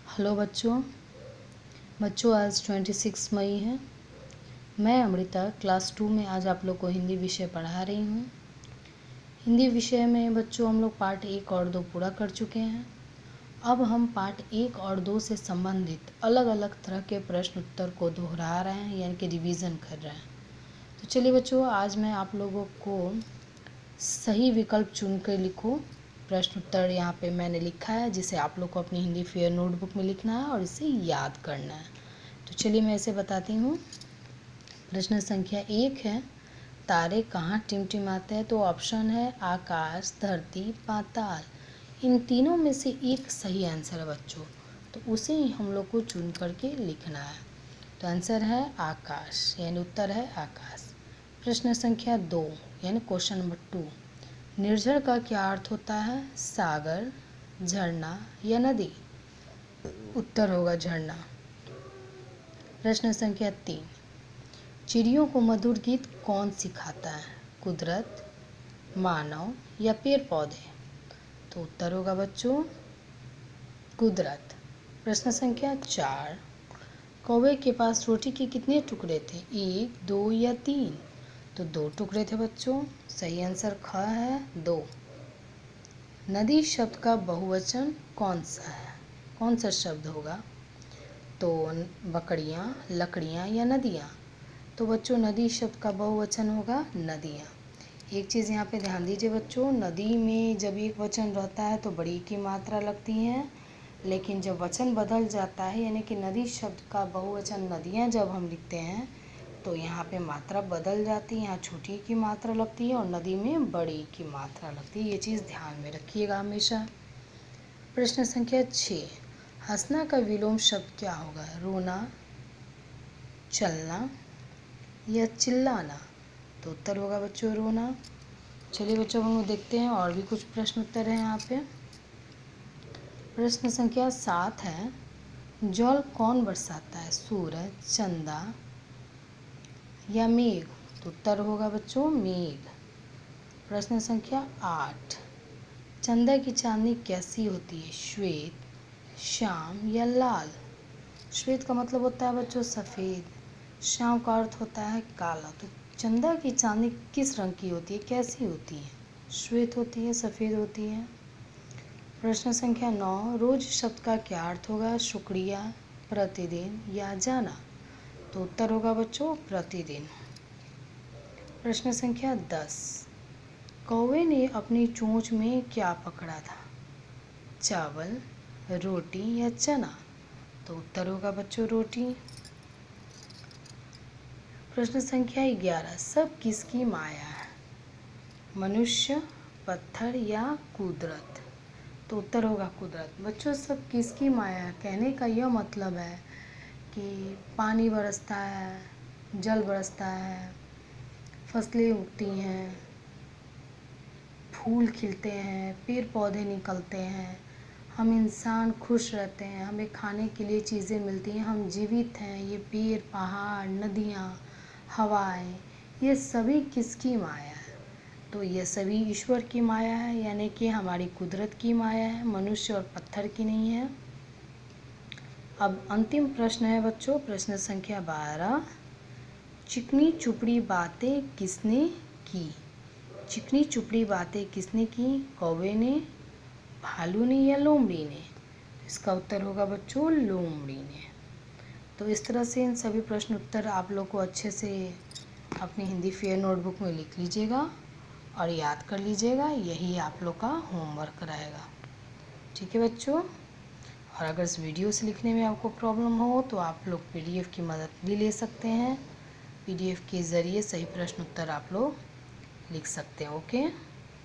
Hello बच्चों आज 26 मई है। मैं अमृता क्लास 2 में आज आप लोग को हिंदी विषय पढ़ा रही हूँ। हिंदी विषय में बच्चों हम लोग पार्ट 1 और 2 पूरा कर चुके हैं। अब हम पार्ट 1 और 2 से संबंधित अलग अलग तरह के प्रश्न उत्तर को दोहरा रहे हैं, यानी कि रिवीजन कर रहे हैं। तो चलिए बच्चों, आज मैं आप लोगों को सही विकल्प चुन कर लिखो। प्रश्न उत्तर यहाँ पे मैंने लिखा है, जिसे आप लोग को अपनी हिंदी फेयर नोटबुक में लिखना है और इसे याद करना है। तो चलिए मैं इसे बताती हूँ। प्रश्न संख्या 1 है, तारे कहाँ टिमटिमाते हैं? तो ऑप्शन है आकाश, धरती, पाताल। इन तीनों में से एक सही आंसर है बच्चों, तो उसे ही हम लोग को चुन करके लिखना है। तो आंसर है आकाश, यानी उत्तर है आकाश। प्रश्न संख्या 2 यानी क्वेश्चन नंबर 2, निर्झर का क्या अर्थ होता है? सागर, झरना या नदी? उत्तर होगा झरना। प्रश्न संख्या 3, चिड़ियों को मधुर गीत कौन सिखाता है? कुदरत, मानव या पेड़ पौधे? तो उत्तर होगा बच्चों कुदरत। प्रश्न संख्या 4, कौवे के पास रोटी के कितने टुकड़े थे? 1, 2 या 3? तो 2 टुकड़े थे बच्चों। सही आंसर ख है 2। नदी शब्द का बहुवचन कौन सा है? कौन सा शब्द होगा? तो बकरियाँ, लकड़ियाँ या नदियाँ? तो बच्चों नदी शब्द का बहुवचन होगा नदियाँ। एक चीज़ यहाँ पे ध्यान दीजिए बच्चों, नदी में जब एक वचन रहता है तो बड़ी की मात्रा लगती है, लेकिन जब वचन बदल जाता है यानी कि नदी शब्द का बहुवचन नदियाँ जब हम लिखते हैं तो यहाँ पे मात्रा बदल जाती है। यहाँ छोटी की मात्रा लगती है और नदी में बड़ी की मात्रा लगती है। ये चीज़ ध्यान में रखिएगा हमेशा। प्रश्न संख्या 6, हंसना का विलोम शब्द क्या होगा? रोना, चलना या चिल्लाना? तो उत्तर होगा बच्चों रोना। चलिए बच्चों हम लोग देखते हैं और भी कुछ प्रश्न उत्तर हैं यहाँ पे। प्रश्न संख्या 7 है, जल कौन बरसाता है? सूरज, चंदा या मेघ? तो उत्तर होगा बच्चों मेघ। प्रश्न संख्या 8, चंदा की चांदनी कैसी होती है? श्वेत, श्याम या लाल? श्वेत का मतलब होता है बच्चों सफ़ेद, श्याम का अर्थ होता है काला। तो चंदा की चांदनी किस रंग की होती है, कैसी होती है? श्वेत होती है, सफ़ेद होती है। प्रश्न संख्या 9, रोज शब्द का क्या अर्थ होगा? शुक्रिया, प्रतिदिन या जाना? तो उत्तर होगा बच्चों प्रतिदिन। प्रश्न संख्या 10, कौवे ने अपनी चोंच में क्या पकड़ा था? चावल, रोटी या चना? तो उत्तर होगा बच्चों रोटी। प्रश्न संख्या 11, सब किसकी माया है? मनुष्य, पत्थर या कुदरत? तो उत्तर होगा कुदरत। बच्चों सब किसकी माया है कहने का यह मतलब है कि पानी बरसता है, जल बरसता है, फसलें उगती हैं, फूल खिलते हैं, पेड़ पौधे निकलते हैं, हम इंसान खुश रहते हैं, हमें खाने के लिए चीज़ें मिलती हैं, हम जीवित हैं। ये पेड़, पहाड़, नदियाँ, हवाएं, ये सभी किसकी माया है? तो ये सभी ईश्वर की माया है, यानी कि हमारी कुदरत की माया है, मनुष्य और पत्थर की नहीं है। अब अंतिम प्रश्न है बच्चों, प्रश्न संख्या 12, चिकनी चुपड़ी बातें किसने की? चिकनी चुपड़ी बातें किसने की? कौवे ने, भालू ने या लोमड़ी ने? इसका उत्तर होगा बच्चों लोमड़ी ने। तो इस तरह से इन सभी प्रश्न उत्तर आप लोग को अच्छे से अपनी हिंदी फेयर नोटबुक में लिख लीजिएगा और याद कर लीजिएगा। यही आप लोग का होमवर्क रहेगा। ठीक है बच्चों, और अगर इस वीडियो से लिखने में आपको प्रॉब्लम हो तो आप लोग PDF की मदद भी ले सकते हैं। PDF के ज़रिए सही प्रश्न उत्तर आप लोग लिख सकते हैं। ओके।